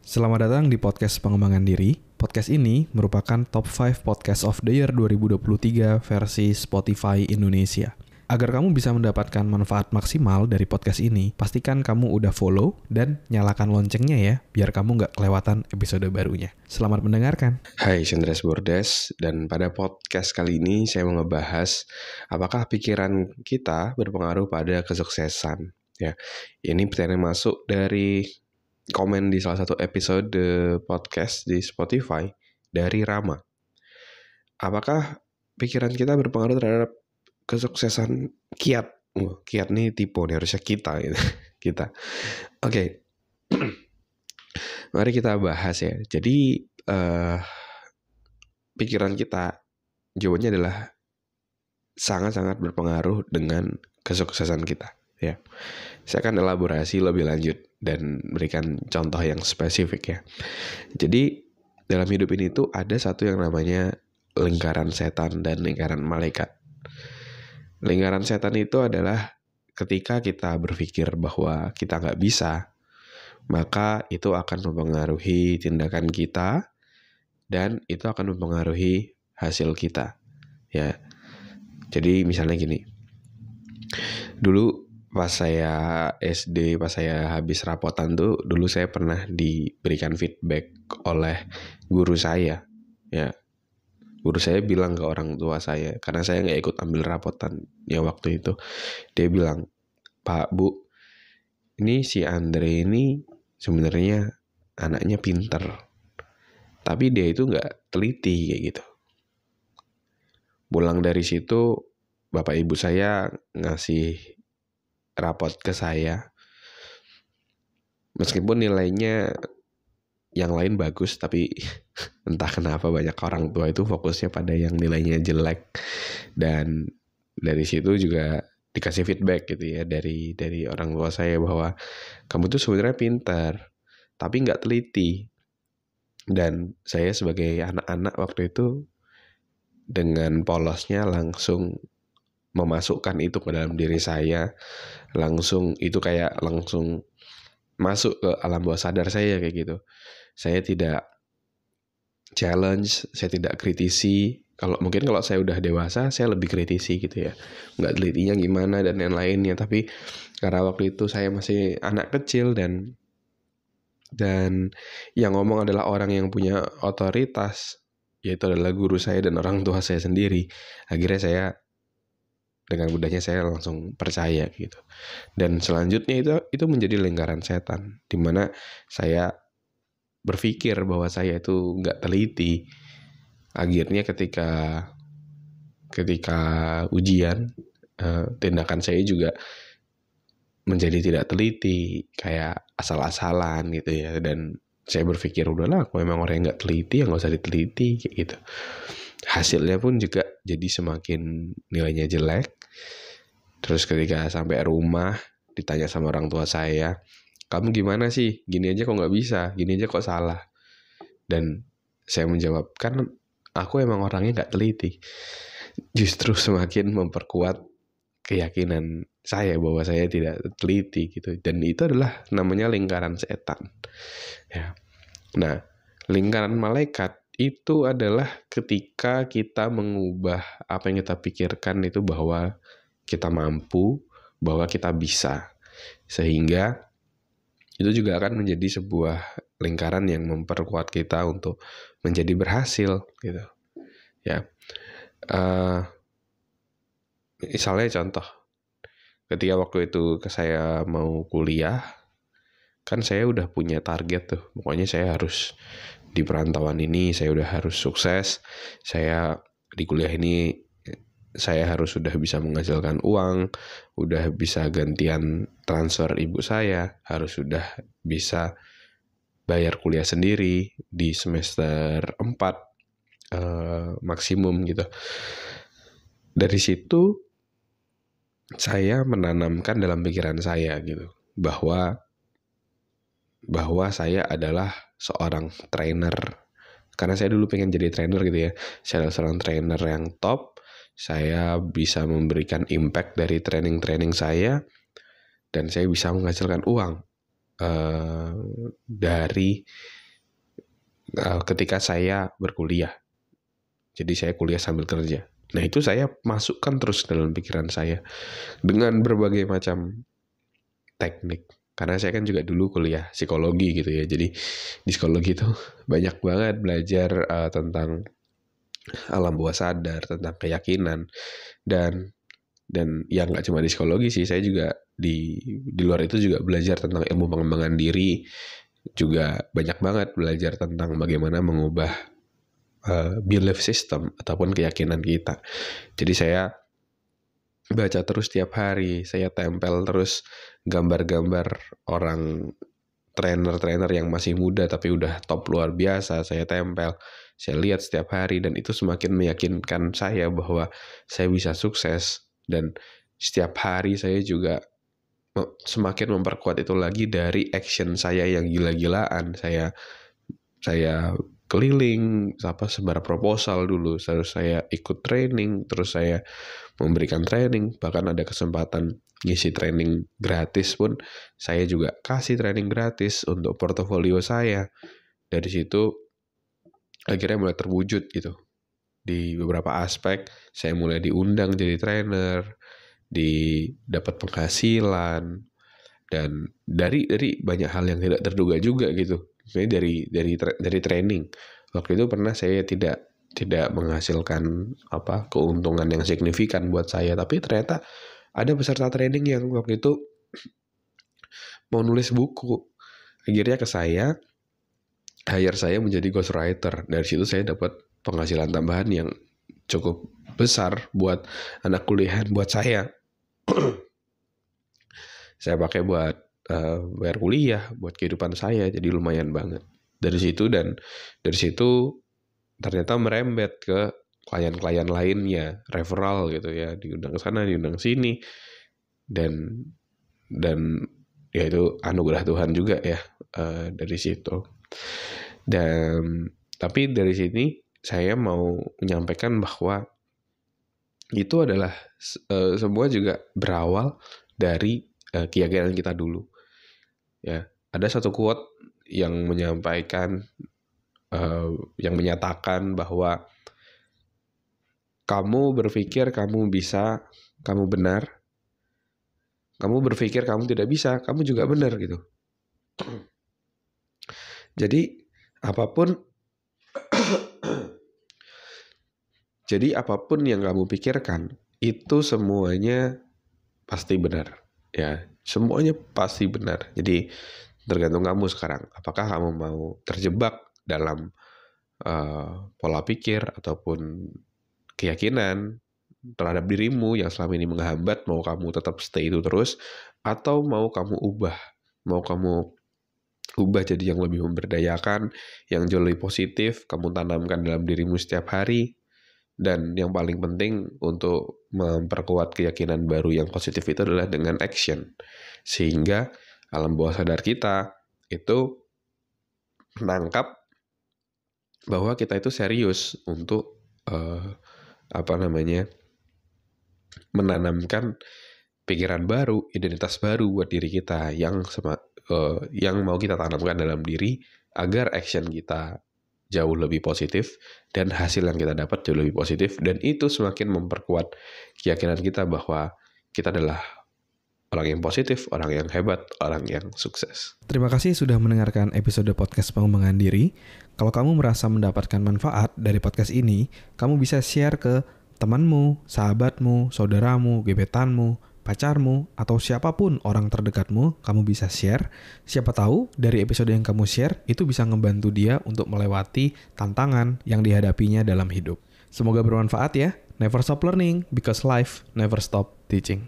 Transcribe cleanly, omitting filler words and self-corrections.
Selamat datang di podcast pengembangan diri. Podcast ini merupakan top 5 podcast of the year 2023 versi Spotify Indonesia. Agar kamu bisa mendapatkan manfaat maksimal dari podcast ini, pastikan kamu udah follow dan nyalakan loncengnya ya, biar kamu nggak kelewatan episode barunya. Selamat mendengarkan. Hai, saya Andreas Bordes, dan pada podcast kali ini saya mau ngebahas apakah pikiran kita berpengaruh pada kesuksesan. Ya, ini pertanyaan masuk dari komen di salah satu episode podcast di Spotify dari Rama. Apakah pikiran kita berpengaruh terhadap kesuksesan kiat? Kiat nih tipe nih, harusnya kita gitu. Kita. Oke. Mari kita bahas ya. Jadi pikiran kita, jawabannya adalah sangat-sangat berpengaruh dengan kesuksesan kita. Ya, saya akan elaborasi lebih lanjut dan berikan contoh yang spesifik ya. Jadi dalam hidup ini tuh ada satu yang namanya lingkaran setan dan lingkaran malaikat. Lingkaran setan itu adalah ketika kita berpikir bahwa kita nggak bisa, maka itu akan mempengaruhi tindakan kita dan itu akan mempengaruhi hasil kita. Ya, jadi misalnya gini, dulu pas saya SD, pas saya habis rapotan tuh, dulu saya pernah diberikan feedback oleh guru saya. Ya, guru saya bilang ke orang tua saya, karena saya nggak ikut ambil rapotan ya waktu itu. Dia bilang, "Pak, Bu, ini si Andre ini sebenarnya anaknya pinter, tapi dia itu nggak teliti kayak gitu." Pulang dari situ, bapak ibu saya ngasih rapot ke saya. Meskipun nilainya yang lain bagus, tapi entah kenapa banyak orang tua itu fokusnya pada yang nilainya jelek. Dan dari situ juga dikasih feedback gitu ya dari orang tua saya bahwa kamu tuh sebenarnya pintar, tapi nggak teliti. Dan saya sebagai anak-anak waktu itu dengan polosnya langsung memasukkan itu ke dalam diri saya, langsung masuk ke alam bawah sadar saya kayak gitu. Saya tidak challenge, saya tidak kritisi. Kalau saya udah dewasa, saya lebih kritisi gitu ya, nggak telitinya gimana dan yang lainnya. Tapi karena waktu itu saya masih anak kecil dan yang ngomong adalah orang yang punya otoritas, yaitu adalah guru saya dan orang tua saya sendiri. Akhirnya saya dengan mudahnya saya langsung percaya gitu. Dan selanjutnya itu menjadi lingkaran setan, di mana saya berpikir bahwa saya itu nggak teliti. Akhirnya ketika ujian, tindakan saya juga menjadi tidak teliti, kayak asal-asalan gitu ya. Dan saya berpikir udahlah, aku memang orang yang nggak teliti, ya nggak usah diteliti kayak gitu. Hasilnya pun juga jadi semakin nilainya jelek. Terus ketika sampai rumah ditanya sama orang tua saya, "Kamu gimana sih? Gini aja kok nggak bisa, gini aja kok salah?" Dan saya menjawab, "Kan aku emang orangnya nggak teliti." Justru semakin memperkuat keyakinan saya bahwa saya tidak teliti gitu. Dan itu adalah namanya lingkaran setan. Ya. Nah, lingkaran malaikat itu adalah ketika kita mengubah apa yang kita pikirkan itu bahwa kita mampu, bahwa kita bisa. Sehingga itu juga akan menjadi sebuah lingkaran yang memperkuat kita untuk menjadi berhasil gitu. Ya. Misalnya contoh, ketika waktu itu saya mau kuliah, kan saya udah punya target tuh. Pokoknya saya harus di perantauan ini, saya udah harus sukses. Saya di kuliah ini, saya harus sudah bisa menghasilkan uang, udah bisa gantian transfer ibu saya, harus sudah bisa bayar kuliah sendiri di semester 4 maksimum gitu. Dari situ saya menanamkan dalam pikiran saya gitu bahwa saya adalah seorang trainer. Karena saya dulu pengen jadi trainer gitu ya. Saya adalah seorang trainer yang top. Saya bisa memberikan impact dari training saya, dan saya bisa menghasilkan uang dari ketika saya berkuliah. Jadi saya kuliah sambil kerja. Nah itu saya masukkan terus dalam pikiran saya dengan berbagai macam teknik. Karena saya kan juga dulu kuliah psikologi gitu ya. Jadi di psikologi itu banyak banget belajar tentang alam bawah sadar, tentang keyakinan, dan yang nggak cuma di psikologi sih, saya juga di luar itu juga belajar tentang ilmu pengembangan diri, juga banyak banget belajar tentang bagaimana mengubah belief system ataupun keyakinan kita. Jadi saya baca terus tiap hari, saya tempel terus gambar-gambar orang trainer-trainer yang masih muda tapi udah top luar biasa, saya tempel, saya lihat setiap hari, dan itu semakin meyakinkan saya bahwa saya bisa sukses. Dan setiap hari saya juga semakin memperkuat itu lagi dari action saya yang gila-gilaan. Saya keliling, sebar proposal dulu, terus saya ikut training, terus saya memberikan training, bahkan ada kesempatan ngisi training gratis pun saya juga kasih training gratis untuk portofolio saya. Dari situ akhirnya mulai terwujud gitu. Di beberapa aspek saya mulai diundang jadi trainer, dapat penghasilan, dan dari banyak hal yang tidak terduga juga gitu. Misalnya dari training. Waktu itu pernah saya tidak menghasilkan keuntungan yang signifikan buat saya, tapi ternyata ada peserta training yang waktu itu mau nulis buku. Akhirnya ke saya, hire saya menjadi ghostwriter. Dari situ saya dapat penghasilan tambahan yang cukup besar buat anak kuliahan buat saya. Saya pakai buat bayar kuliah, buat kehidupan saya, jadi lumayan banget. Dari situ ternyata merembet ke klien-klien lainnya, referral gitu ya, diundang ke sana, diundang sini, dan ya itu anugerah Tuhan juga ya dari situ. Dan tapi dari sini saya mau menyampaikan bahwa itu adalah semua juga berawal dari keyakinan kita dulu. Ya, ada satu quote yang menyampaikan, yang menyatakan bahwa kamu berpikir kamu bisa, kamu benar. Kamu berpikir kamu tidak bisa, kamu juga benar gitu. Jadi apapun yang kamu pikirkan itu semuanya pasti benar. Ya, semuanya pasti benar. Jadi tergantung kamu sekarang. Apakah kamu mau terjebak dalam pola pikir ataupun keyakinan terhadap dirimu yang selama ini menghambat, mau kamu tetap stay itu terus, atau mau kamu ubah jadi yang lebih memberdayakan, yang jauh lebih positif, kamu tanamkan dalam dirimu setiap hari. Dan yang paling penting untuk memperkuat keyakinan baru yang positif itu adalah dengan action. Sehingga alam bawah sadar kita itu menangkap bahwa kita itu serius untuk menanamkan pikiran baru, identitas baru buat diri kita yang mau kita tanamkan dalam diri agar action kita jauh lebih positif dan hasil yang kita dapat jauh lebih positif, dan itu semakin memperkuat keyakinan kita bahwa kita adalah orang yang positif, orang yang hebat, orang yang sukses. Terima kasih sudah mendengarkan episode podcast pengembangan diri. Kalau kamu merasa mendapatkan manfaat dari podcast ini, kamu bisa share ke temanmu, sahabatmu, saudaramu, gebetanmu, pacarmu, atau siapapun orang terdekatmu, kamu bisa share. Siapa tahu dari episode yang kamu share itu bisa ngebantu dia untuk melewati tantangan yang dihadapinya dalam hidup. Semoga bermanfaat ya. Never stop learning because life never stop teaching.